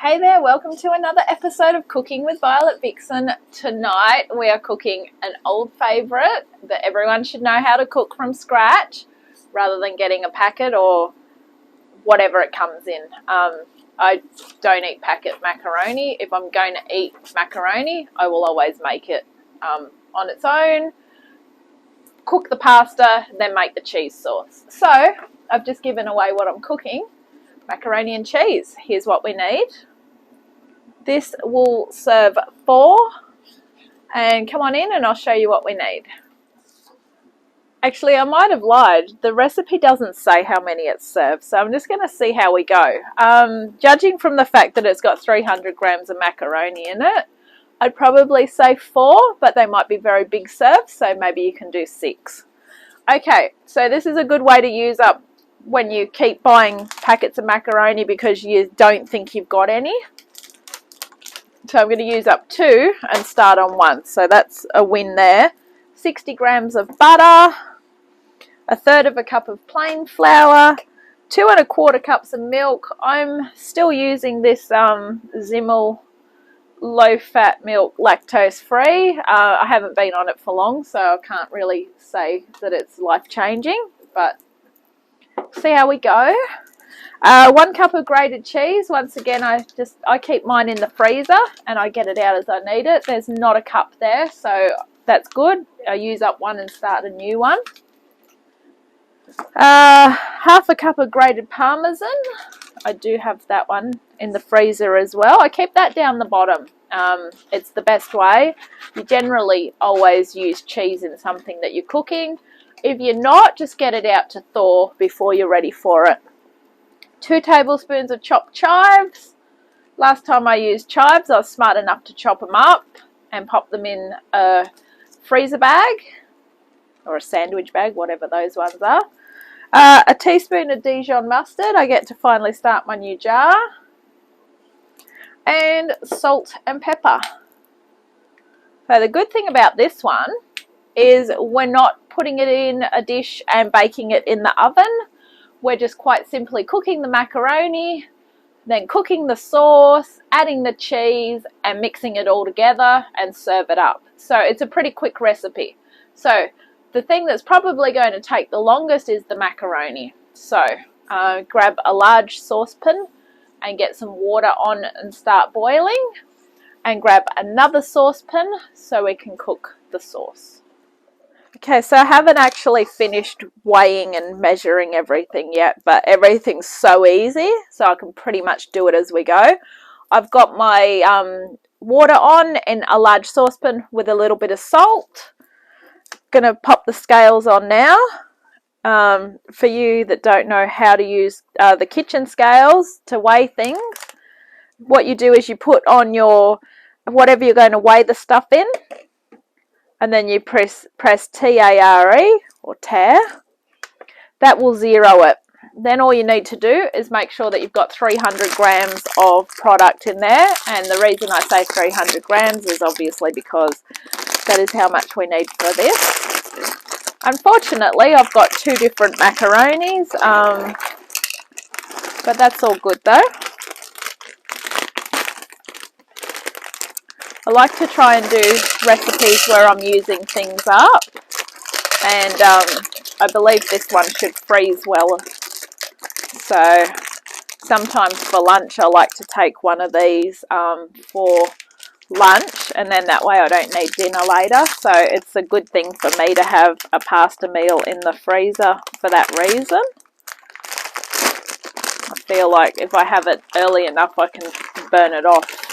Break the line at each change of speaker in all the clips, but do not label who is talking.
Hey there, welcome to another episode of Cooking with Violet Vixen. Tonight we are cooking an old favourite that everyone should know how to cook from scratch rather than getting a packet or whatever it comes in. I don't eat packet macaroni. If I'm going to eat macaroni, I will always make it on its own, cook the pasta, then make the cheese sauce. So I've just given away what I'm cooking. Macaroni and cheese. Here's what we need. This will serve 4, and come on in and I'll show you what we need. Actually, I might have lied. The recipe doesn't say how many it serves, so I'm just going to see how we go. Judging from the fact that it's got 300 grams of macaroni in it, I'd probably say 4, but they might be very big serves, so maybe you can do 6. Okay, so this is a good way to use up when you keep buying packets of macaroni because you don't think you've got any. So I'm going to use up 2 and start on 1. So that's a win there. 60 grams of butter, 1/3 cup of plain flour, 2 1/4 cups of milk. I'm still using this Zimmel low-fat milk, lactose-free. I haven't been on it for long, so I can't really say that it's life-changing, but see how we go. 1 cup of grated cheese. Once again, I keep mine in the freezer and I get it out as I need it. There's not a cup there, so that's good. I use up 1 and start a new one. 1/2 cup of grated parmesan. I do have that one in the freezer as well. I keep that down the bottom. It's the best way. You generally always use cheese in something that you're cooking. If you're not, just get it out to thaw before you're ready for it. 2 tablespoons of chopped chives. Last time I used chives, I was smart enough to chop them up and pop them in a freezer bag or a sandwich bag, whatever those ones are. A teaspoon of Dijon mustard. I get to finally start my new jar. And salt and pepper. So the good thing about this one is we're not putting it in a dish and baking it in the oven. We're just quite simply cooking the macaroni, then cooking the sauce, adding the cheese and mixing it all together and serve it up. So it's a pretty quick recipe. So the thing that's probably going to take the longest is the macaroni. So grab a large saucepan and get some water on and start boiling, and grab another saucepan so we can cook the sauce. Okay, so I haven't actually finished weighing and measuring everything yet, but everything's so easy, so I can pretty much do it as we go. I've got my water on in a large saucepan with a little bit of salt. Gonna pop the scales on now. For you that don't know how to use the kitchen scales to weigh things, what you do is you put on your whatever you're going to weigh the stuff in, and then you press T-A-R-E or tare. That will zero it. Then all you need to do is make sure that you've got 300 grams of product in there, and the reason I say 300 grams is obviously because that is how much we need for this. Unfortunately, I've got 2 different macaronis, but that's all good though. I like to try and do recipes where I'm using things up, and I believe this one should freeze well. So sometimes for lunch I like to take one of these for lunch, and then that way I don't need dinner later. So it's a good thing for me to have a pasta meal in the freezer for that reason. I feel like if I have it early enough I can burn it off.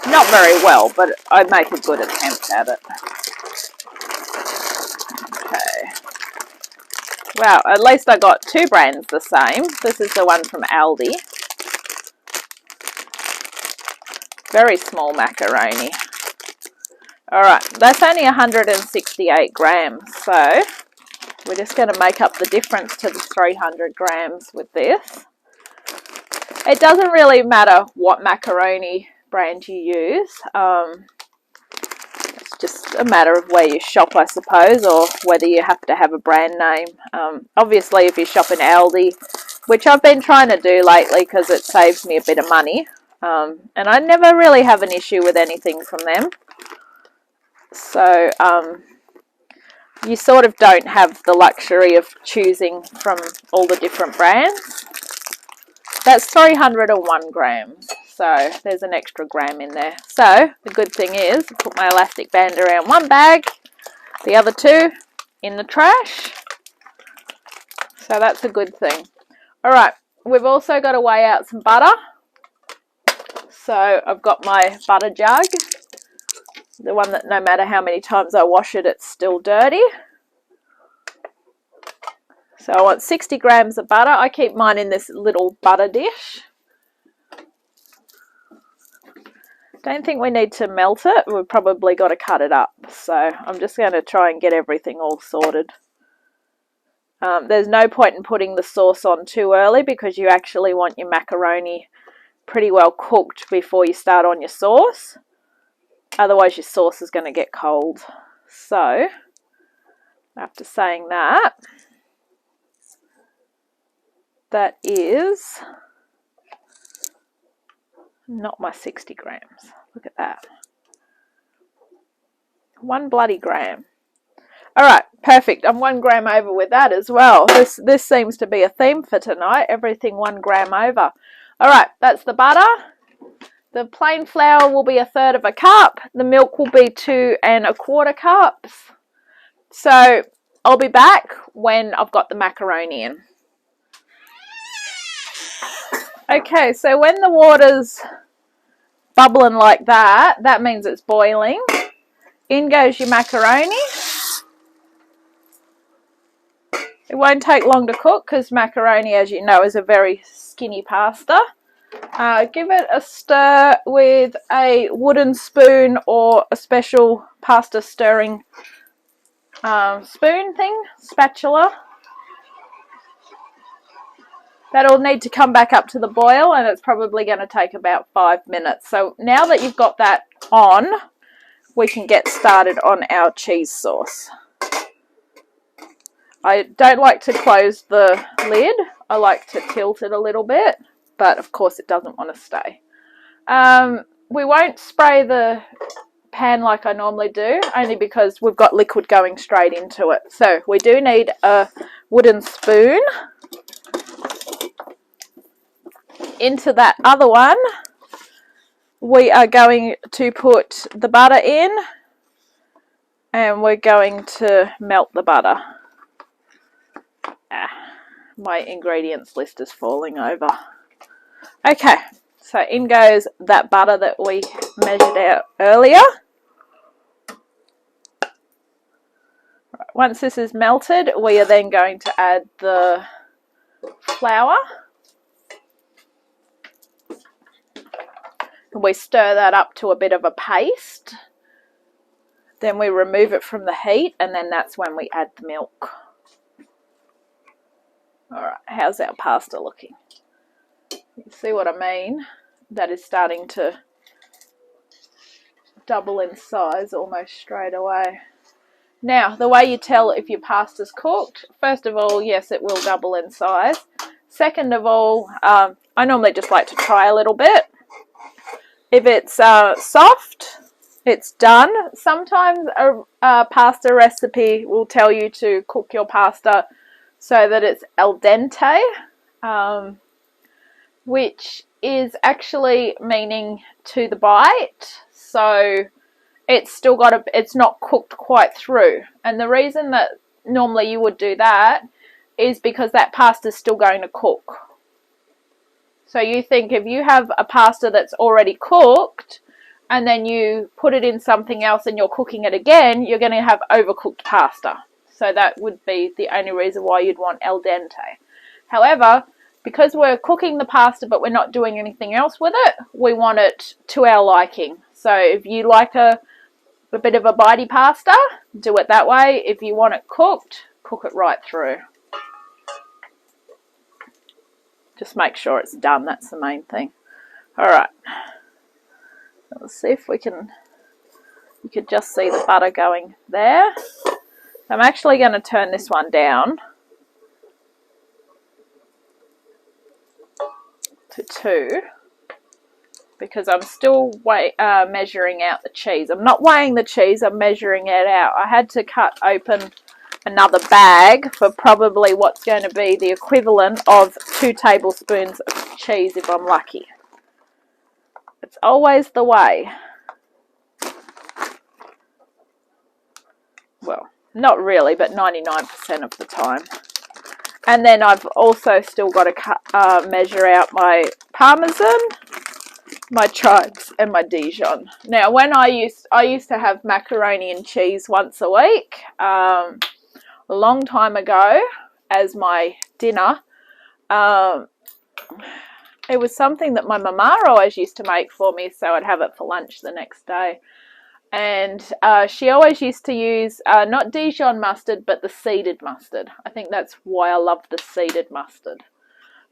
Not very well, but I make a good attempt at it. Okay. Wow, at least I got 2 brands the same. This is the one from Aldi. Very small macaroni. Alright, that's only 168 grams, so we're just going to make up the difference to the 300 grams with this. It doesn't really matter what macaroni brand you use. It's just a matter of where you shop, I suppose, or whether you have to have a brand name. Obviously, if you shop in Aldi, which I've been trying to do lately because it saves me a bit of money, And I never really have an issue with anything from them. So you sort of don't have the luxury of choosing from all the different brands. That's 301 grams, so there's an extra gram in there. So the good thing is, I put my elastic band around one bag, the other two in the trash. So that's a good thing. All right, we've also got to weigh out some butter. So I've got my butter jug, the one that no matter how many times I wash it, it's still dirty. So I want 60 grams of butter. I keep mine in this little butter dish. Don't think we need to melt it. We've probably got to cut it up. So I'm just going to try and get everything all sorted. There's no point in putting the sauce on too early because you actually want your macaroni pretty well cooked before you start on your sauce. Otherwise your sauce is going to get cold. So after saying that, that is not my 60 grams. Look at that. 1 bloody gram. Alright, perfect. I'm 1 gram over with that as well. This seems to be a theme for tonight. Everything 1 gram over. Alright, that's the butter. The plain flour will be 1/3 of a cup. The milk will be 2 1/4 cups. So I'll be back when I've got the macaroni in. Okay, so when the water's bubbling like that, that means it's boiling. In goes your macaroni. It won't take long to cook because macaroni, as you know, is a very skinny pasta. Give it a stir with a wooden spoon or a special pasta stirring spoon thing, spatula. That'll need to come back up to the boil, and it's probably going to take about 5 minutes. So now that you've got that on, we can get started on our cheese sauce. I don't like to close the lid. I like to tilt it a little bit, but of course it doesn't want to stay. We won't spray the pan like I normally do, only because we've got liquid going straight into it. So we do need a wooden spoon. Into that other one, we are going to put the butter in, and we're going to melt the butter. My ingredients list is falling over. Okay, so in goes that butter that we measured out earlier. Once this is melted, we are then going to add the flour. We stir that up to a bit of a paste. Then we remove it from the heat, and then that's when we add the milk. Alright, how's our pasta looking? You see what I mean? That is starting to double in size almost straight away. Now, the way you tell if your pasta's cooked, first of all, yes, it will double in size. Second of all, I normally just like to try a little bit. If it's soft, it's done. Sometimes a pasta recipe will tell you to cook your pasta so that it's al dente, which is actually meaning to the bite. So it's still got it's not cooked quite through. And the reason that normally you would do that is because that pasta is still going to cook. So you think if you have a pasta that's already cooked and then you put it in something else and you're cooking it again, you're going to have overcooked pasta. So that would be the only reason why you'd want al dente. However, because we're cooking the pasta but we're not doing anything else with it, we want it to our liking. So if you like a bit of a bitey pasta, do it that way. If you want it cooked, cook it right through. Just make sure it's done, that's the main thing. Alright, let's see if we can, you could just see the butter going there. I'm actually going to turn this one down to 2. because I'm still measuring out the cheese. I'm not weighing the cheese, I'm measuring it out. I had to cut open another bag for probably what's going to be the equivalent of 2 tablespoons of cheese if I'm lucky. It's always the way. Well, not really, but 99% of the time. And then I've also still got to measure out my Parmesan, my chives, and my Dijon. Now, when I used to have macaroni and cheese once a week, a long time ago, as my dinner. It was something that my mama always used to make for me, so I'd have it for lunch the next day. And she always used to use not Dijon mustard, but the seeded mustard. I think that's why I love the seeded mustard.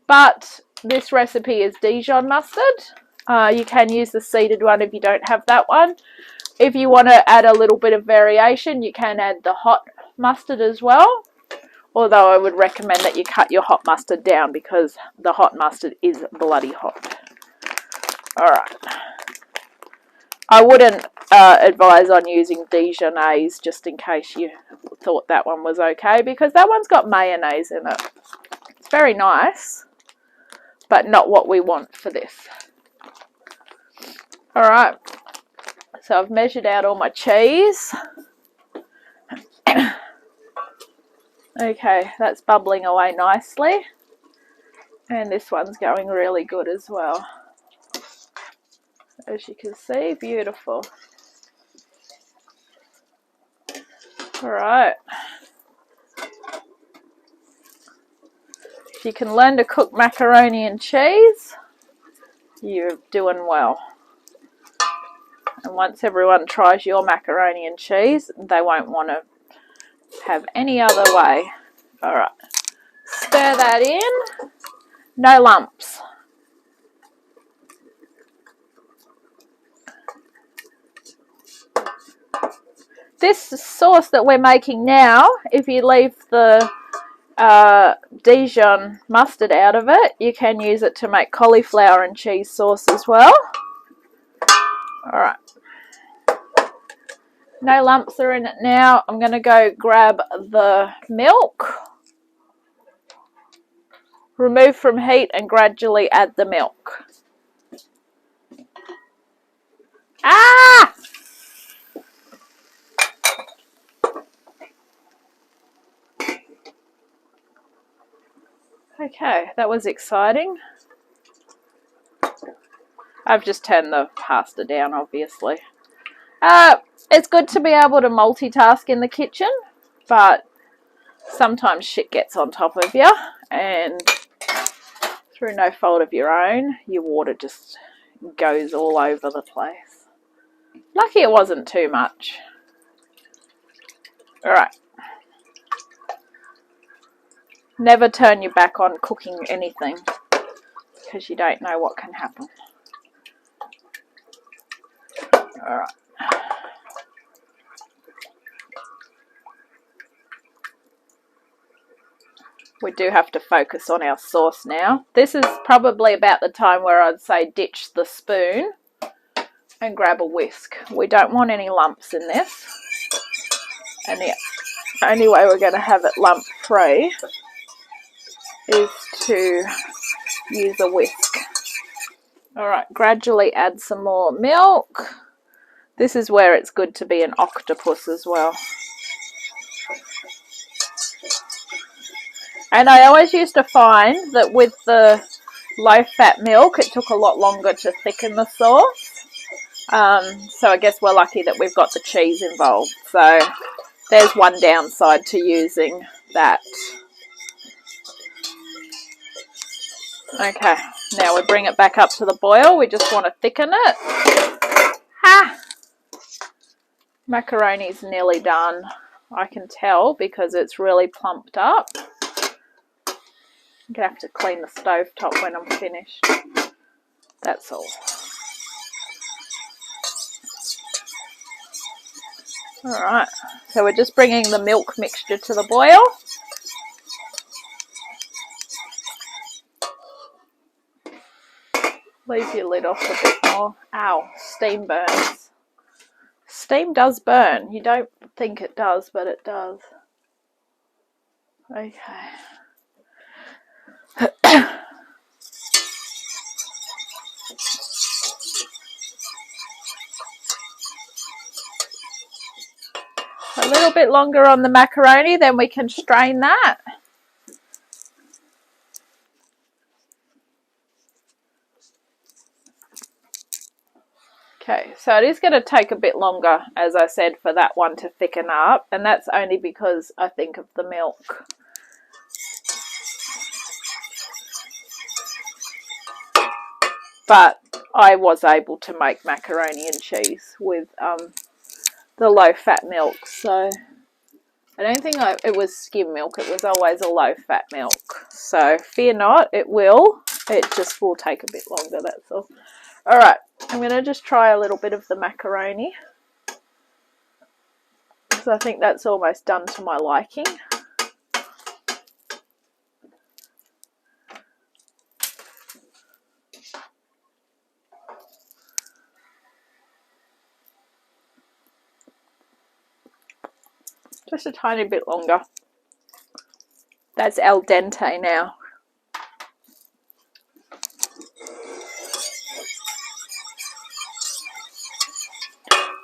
But this recipe is Dijon mustard. You can use the seeded one if you don't have that one. If you want to add a little bit of variation, you can add the hot mustard as well. Although I would recommend that you cut your hot mustard down because the hot mustard is bloody hot. Alright. I wouldn't advise on using Dijonnaise just in case you thought that one was okay, because that one's got mayonnaise in it. It's very nice, but not what we want for this. Alright. So I've measured out all my cheese. Okay, that's bubbling away nicely. And this one's going really good as well. As you can see, beautiful. Alright. If you can learn to cook macaroni and cheese, you're doing well. And once everyone tries your macaroni and cheese, they won't want to have any other way. Alright. Stir that in. No lumps. This sauce that we're making now, if you leave the Dijon mustard out of it, you can use it to make cauliflower and cheese sauce as well. Alright. No lumps are in it now. I'm going to go grab the milk. Remove from heat and gradually add the milk. Ah! Okay, that was exciting. I've just turned the pasta down, obviously. It's good to be able to multitask in the kitchen, but sometimes shit gets on top of you, and through no fault of your own, your water just goes all over the place. Lucky it wasn't too much. Alright. Never turn your back on cooking anything, because you don't know what can happen. Alright. We do have to focus on our sauce now. This is probably about the time where I'd say ditch the spoon and grab a whisk. We don't want any lumps in this. And the only way we're going to have it lump free is to use a whisk. Alright, gradually add some more milk. This is where it's good to be an octopus as well. And I always used to find that with the low-fat milk, it took a lot longer to thicken the sauce. So I guess we're lucky that we've got the cheese involved. So there's one downside to using that. Okay, now we bring it back up to the boil. We just want to thicken it. Ha! Macaroni's nearly done. I can tell because it's really plumped up. I'm going to have to clean the stove top when I'm finished. That's all. Alright, so we're just bringing the milk mixture to the boil. Leave your lid off a bit more. Ow, steam burns. Steam does burn. You don't think it does, but it does. Okay. A little bit longer on the macaroni, then we can strain that. Okay, so it is going to take a bit longer, as I said, for that one to thicken up, and that's only because I think of the milk. But I was able to make macaroni and cheese with the low-fat milk, so I don't think it was skim milk. It was always a low-fat milk. So fear not, it will. It just will take a bit longer, that's all. All right, I'm going to just try a little bit of the macaroni, because I think that's almost done to my liking. Just a tiny bit longer. That's al dente now.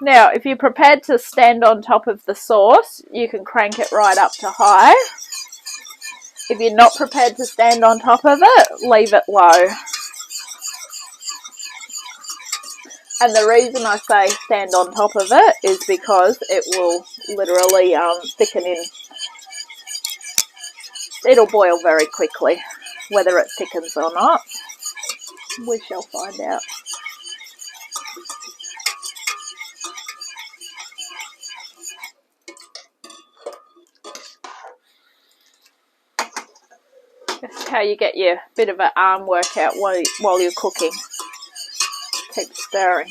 Now, if you're prepared to stand on top of the sauce, you can crank it right up to high. If you're not prepared to stand on top of it, leave it low. And the reason I say stand on top of it is because it will literally thicken in. It'll boil very quickly, whether it thickens or not. We shall find out. That's how you get your bit of an arm workout while you're cooking. Keep stirring.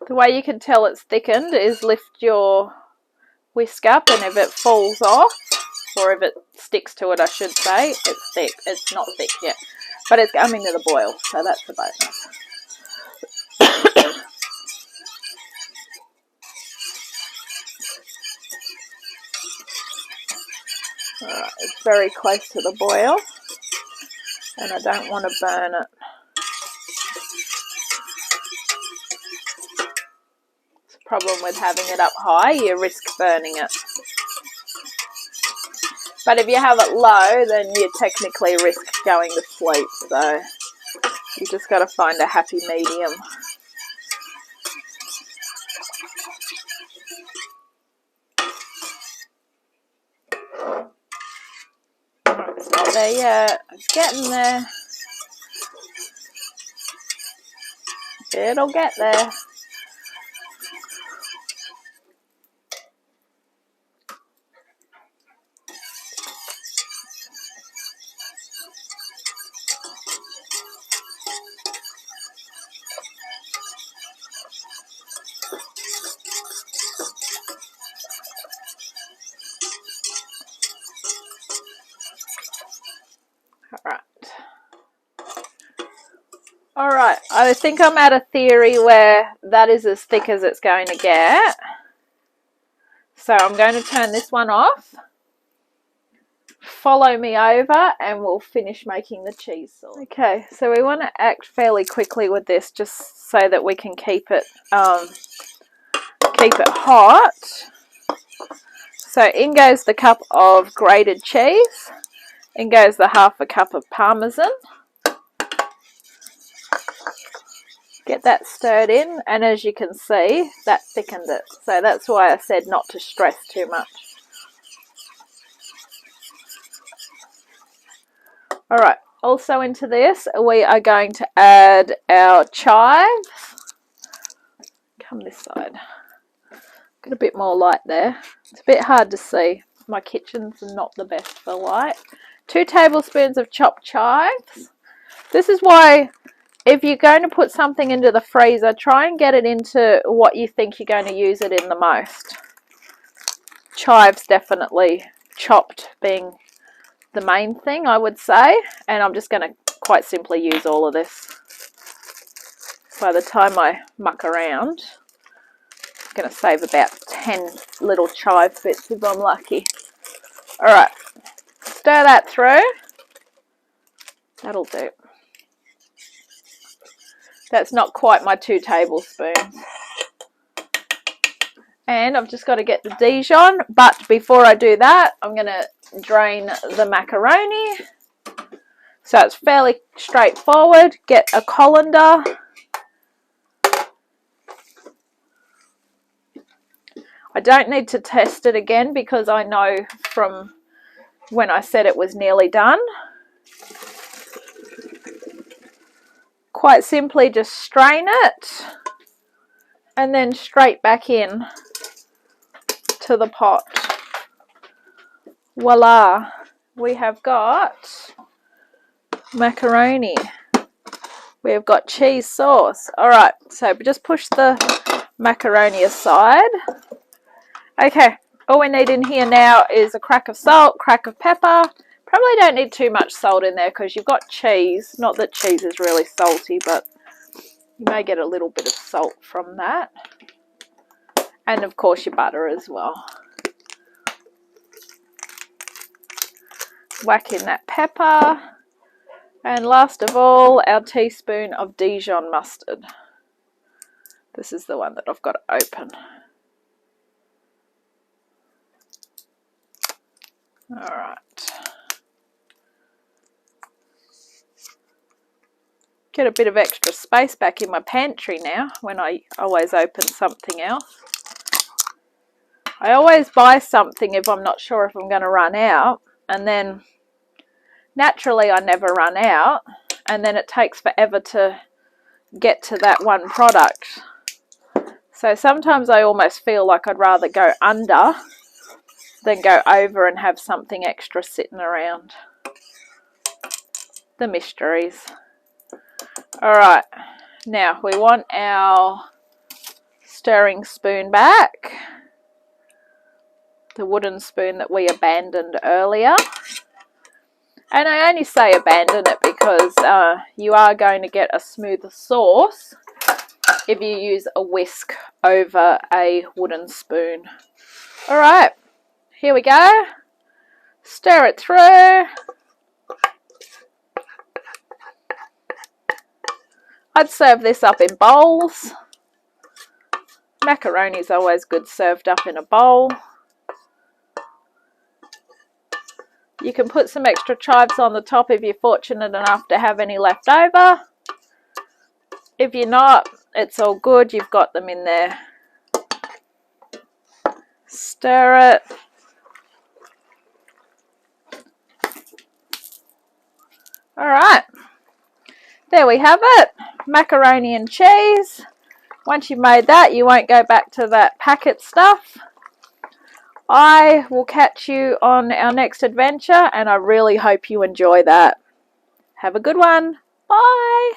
The way you can tell it's thickened is lift your whisk up, and if it falls off, or if it sticks to it, I should say, it's thick. It's not thick yet, but it's coming to the boil, so that's the bonus. Alright, it's very close to the boil, and I don't want to burn it. It's the problem with having it up high, you risk burning it. But if you have it low, then you technically risk going to sleep, so you just got to find a happy medium. It's not there yet. It's getting there. It'll get there. Alright, I think I'm at a theory where that is as thick as it's going to get. So I'm going to turn this one off. Follow me over and we'll finish making the cheese sauce. Okay, so we want to act fairly quickly with this just so that we can keep it hot. So in goes the cup of grated cheese. In goes the half a cup of parmesan. Get that stirred in, and as you can see, that thickened it. So that's why I said not to stress too much. Alright, also into this, we are going to add our chives. Come this side. Got a bit more light there. It's a bit hard to see. My kitchen's not the best for light. 2 tablespoons of chopped chives. This is why if you're going to put something into the freezer, try and get it into what you think you're going to use it in the most. Chives definitely, chopped being the main thing, I would say. And I'm just going to quite simply use all of this. By the time I muck around, I'm going to save about 10 little chive bits if I'm lucky. Alright, stir that through. That'll do. That's not quite my 2 tablespoons. And I've just got to get the Dijon, but before I do that, I'm going to drain the macaroni. So it's fairly straightforward. Get a colander. I don't need to test it again because I know from when I said it was nearly done. Quite simply just strain it and then straight back in to the pot. Voila, we have got macaroni. We've got cheese sauce. Alright, so just push the macaroni aside. Okay, all we need in here now is a crack of salt, crack of pepper. Probably don't need too much salt in there because you've got cheese. Not that cheese is really salty, but you may get a little bit of salt from that. And of course your butter as well. Whack in that pepper. And last of all, our teaspoon of Dijon mustard. This is the one that I've got to open. Alright. Get a bit of extra space back in my pantry now when I always open something else. I always buy something if I'm not sure if I'm going to run out, and then naturally I never run out, and then it takes forever to get to that one product. So sometimes I almost feel like I'd rather go under than go over and have something extra sitting around. The mysteries. Alright, now we want our stirring spoon back. The wooden spoon that we abandoned earlier. And I only say abandon it because you are going to get a smoother sauce if you use a whisk over a wooden spoon. Alright, here we go. Stir it through. I'd serve this up in bowls. Macaroni is always good served up in a bowl. You can put some extra chives on the top if you're fortunate enough to have any left over. If you're not, it's all good. You've got them in there. Stir it. Alright. There we have it. Macaroni and cheese. Once you've made that, you won't go back to that packet stuff. I will catch you on our next adventure, and I really hope you enjoy that. Have a good one. Bye.